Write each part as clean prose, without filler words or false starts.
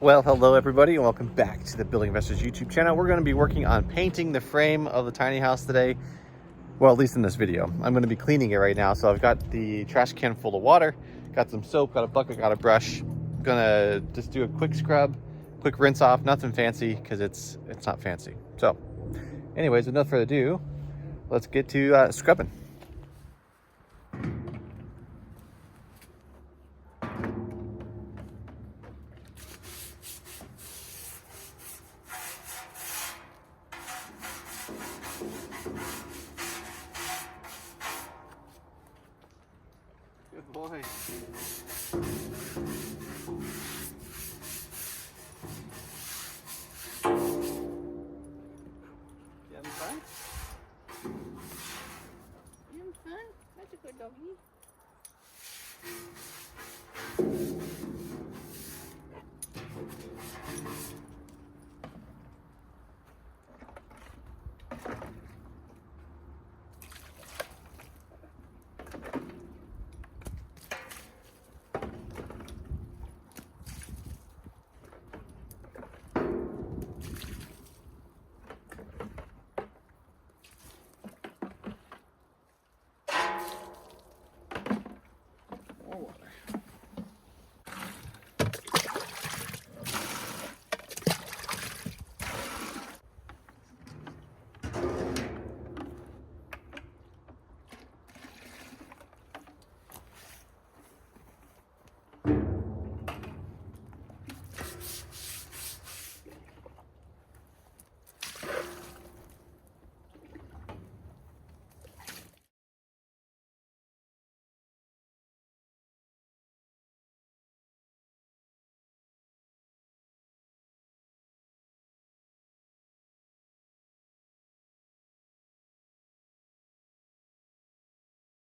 Well, hello everybody and welcome back to the Building Investors YouTube channel. We're going to be working on painting the frame of the tiny house today. Well, at least in this video. I'm going to be cleaning it right now. So I've got the trash can full of water, got some soap, got a bucket, got a brush. I'm going to just do a quick scrub, quick rinse off, nothing fancy because it's not fancy. So anyways, without further ado, let's get to scrubbing. Good boy. You having fun? You having fun? That's a good doggy. More water.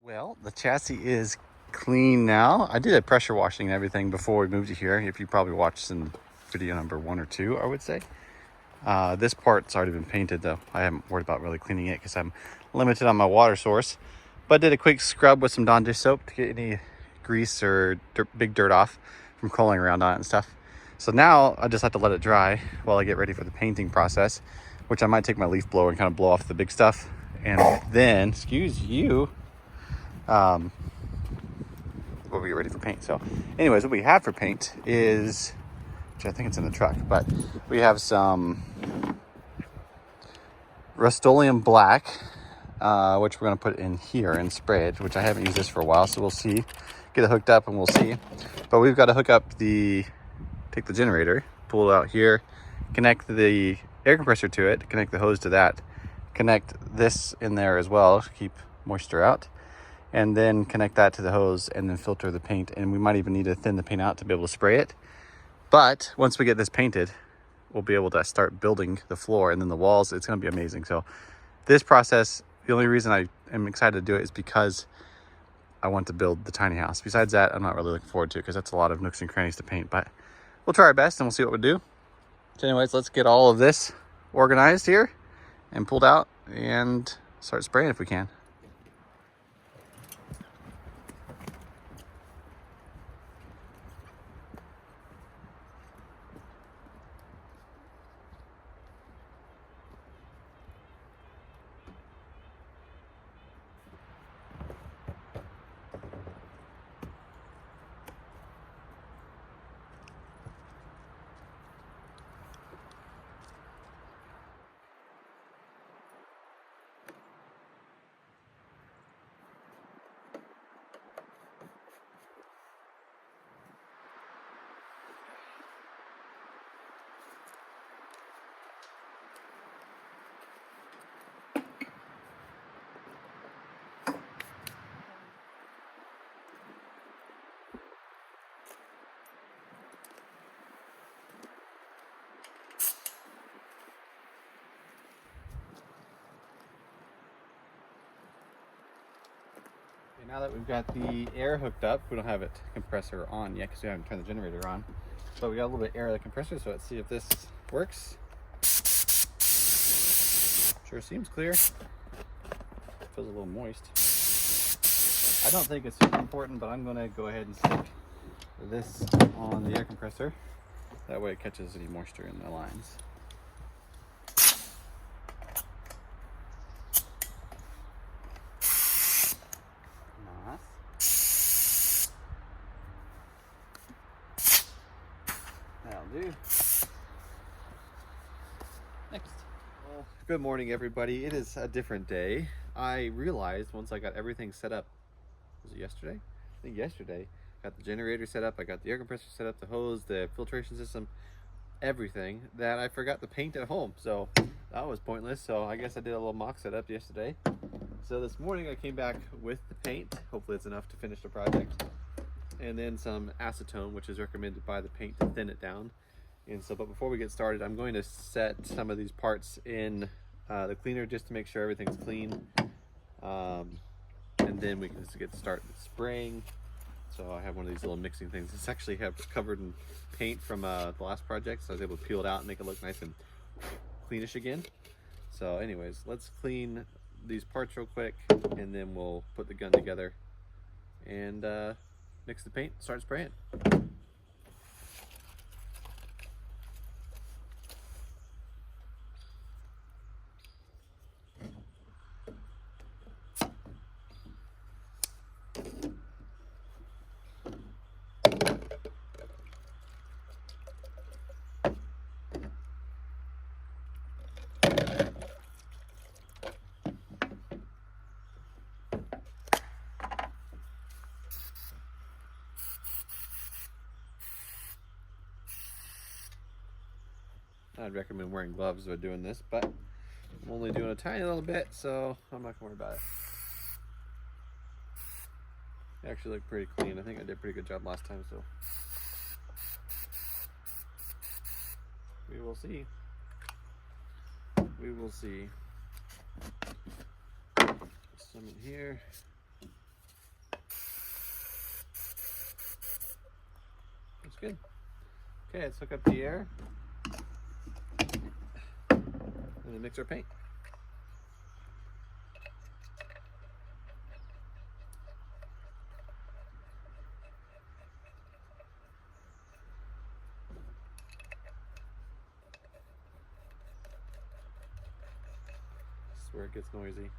Well, the chassis is clean now. I did a pressure washing and everything before we moved it here. If you probably watched in video number 1 or 2, I would say. This part's already been painted though. I haven't worried about really cleaning it because I'm limited on my water source. But did a quick scrub with some Dawn dish soap to get any grease or big dirt off from crawling around on it and stuff. So now I just have to let it dry while I get ready for the painting process, which I might take my leaf blower and kind of blow off the big stuff. And then, excuse you, we'll be ready for paint. So anyways, what we have for paint is, which I think it's in the truck, but we have some Rust-Oleum black, which we're going to put in here and spray it, which I haven't used this for a while, so we'll see. Get it hooked up and we'll see. But we've got to hook up take the generator, pull it out here, connect the air compressor to it, connect the hose to that, connect this in there as well to keep moisture out, and then connect that to the hose and then filter the paint. And we might even need to thin the paint out to be able to spray it. But once we get this painted, we'll be able to start building the floor and then the walls. It's going to be amazing. So this process, the only reason I am excited to do it is because I want to build the tiny house. Besides that, I'm not really looking forward to it because that's a lot of nooks and crannies to paint. But we'll try our best and we'll see what we do. So anyways, let's get all of this organized here and pulled out and start spraying if we can. Now that we've got the air hooked up, we don't have it compressor on yet because we haven't turned the generator on. But we got a little bit of air of the compressor, so let's see if this works. Sure seems clear. Feels a little moist. I don't think it's super important, but I'm going to go ahead and stick this on the air compressor That way it catches any moisture in the lines. Nice. That'll do. Next. Well, good morning, everybody. It is a different day. I realized once I got everything set up, was it yesterday? I think yesterday. Got the generator set up, I got the air compressor set up, the hose, the filtration system, everything, that I forgot the paint at home. So that was pointless. So I guess I did a little mock setup yesterday. So this morning I came back with the paint. Hopefully it's enough to finish the project. And then some acetone, which is recommended by the paint to thin it down. And so, but before we get started, I'm going to set some of these parts in the cleaner just to make sure everything's clean. And then we can just get started spraying. So I have one of these little mixing things. It's actually covered in paint from the last project, so I was able to peel it out and make it look nice and cleanish again. So anyways, let's clean these parts real quick, and then we'll put the gun together and mix the paint, start spraying. I'd recommend wearing gloves when doing this, but I'm only doing a tiny little bit, so I'm not gonna worry about it. They actually look pretty clean. I think I did a pretty good job last time, so we will see. We will see. Some in here. That's good. Okay, let's hook up the air and then mix our paint. This is where it gets noisy.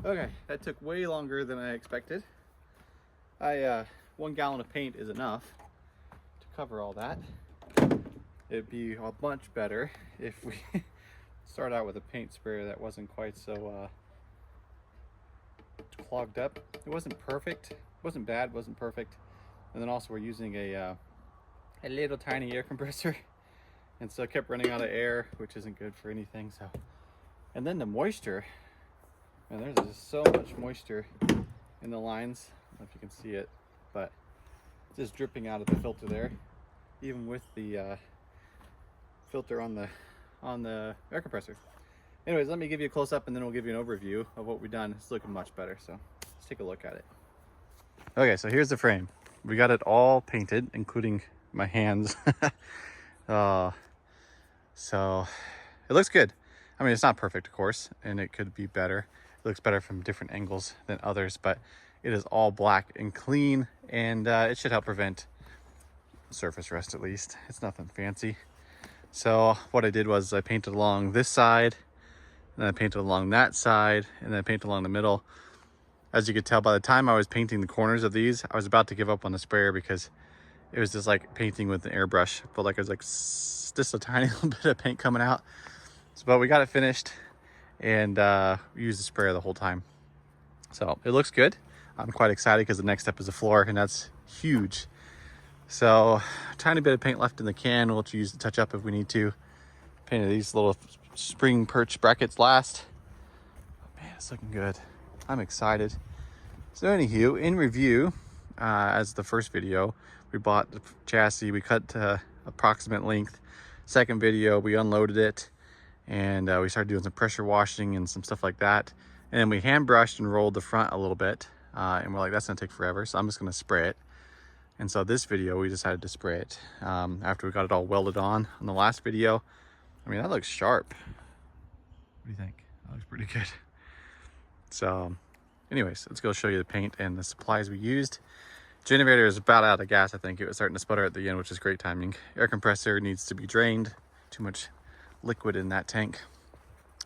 Okay, that took way longer than I expected. 1 gallon of paint is enough to cover all that. It'd be a bunch better if we start out with a paint sprayer that wasn't quite so clogged up. It wasn't perfect, wasn't bad, wasn't perfect. And then also we're using a little tiny air compressor, and so it kept running out of air, which isn't good for anything. So, and then the moisture, and there's just so much moisture in the lines. I don't know if you can see it, but just dripping out of the filter there, even with the filter on the air compressor. Anyways, let me give you a close-up and then we'll give you an overview of what we've done. It's looking much better, so let's take a look at it. Okay, so here's the frame. We got it all painted, including my hands. So it looks good. I mean, it's not perfect, of course, and it could be better. It looks better from different angles than others, but it is all black and clean, and it should help prevent surface rust at least. It's nothing fancy. So what I did was I painted along this side, and then I painted along that side, and then I painted along the middle. As you could tell, by the time I was painting the corners of these, I was about to give up on the sprayer because it was just like painting with an airbrush. Felt like it was like just a tiny little bit of paint coming out. So, but we got it finished, and we used the sprayer the whole time. So it looks good. I'm quite excited because the next step is the floor, and that's huge. So a tiny bit of paint left in the can. We'll use to touch up if we need to. Painted these little spring perch brackets last. Oh, man, it's looking good. I'm excited. So anywho, in review, as the first video, we bought the chassis, we cut to approximate length. Second video, we unloaded it, and we started doing some pressure washing and some stuff like that. And then we hand brushed and rolled the front a little bit, and we're like, that's gonna take forever, so I'm just gonna spray it. And so this video, we decided to spray it after we got it all welded on the last video. I mean, that looks sharp. What do you think? That looks pretty good. So anyways, let's go show you the paint and the supplies we used. Generator is about out of gas. I think it was starting to sputter at the end, which is great timing. Air compressor needs to be drained. Too much liquid in that tank.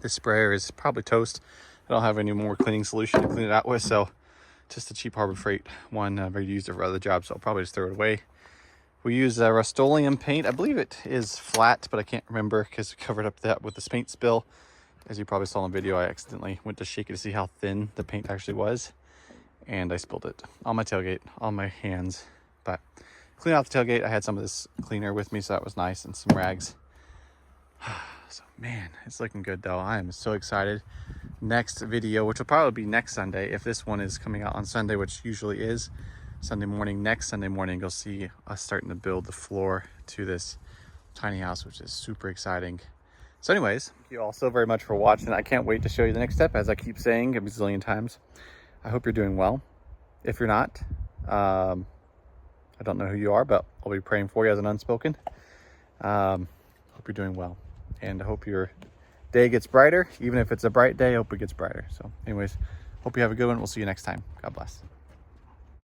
This sprayer is probably toast. I don't have any more cleaning solution to clean it out with, so just a cheap Harbor Freight one. I've already used it for other jobs, so I'll probably just throw it away. We use Rust-Oleum paint. I believe it is flat, but I can't remember because we covered up that with the paint spill. As you probably saw in the video, I accidentally went to shake it to see how thin the paint actually was, and I spilled it on my tailgate, on my hands. But clean out the tailgate. I had some of this cleaner with me, so that was nice, and some rags. So man, it's looking good though. I am so excited. Next video, which will probably be next Sunday, if this one is coming out on Sunday, which usually is Sunday morning, next Sunday morning, you'll see us starting to build the floor to this tiny house, which is super exciting. So anyways, thank you all so very much for watching. I can't wait to show you the next step, as I keep saying a bazillion times. I hope you're doing well. If you're not, I don't know who you are, but I'll be praying for you as an unspoken. Hope you're doing well, and I hope your day gets brighter. Even if it's a bright day, I hope it gets brighter. So anyways, hope you have a good one. We'll see you next time. God bless.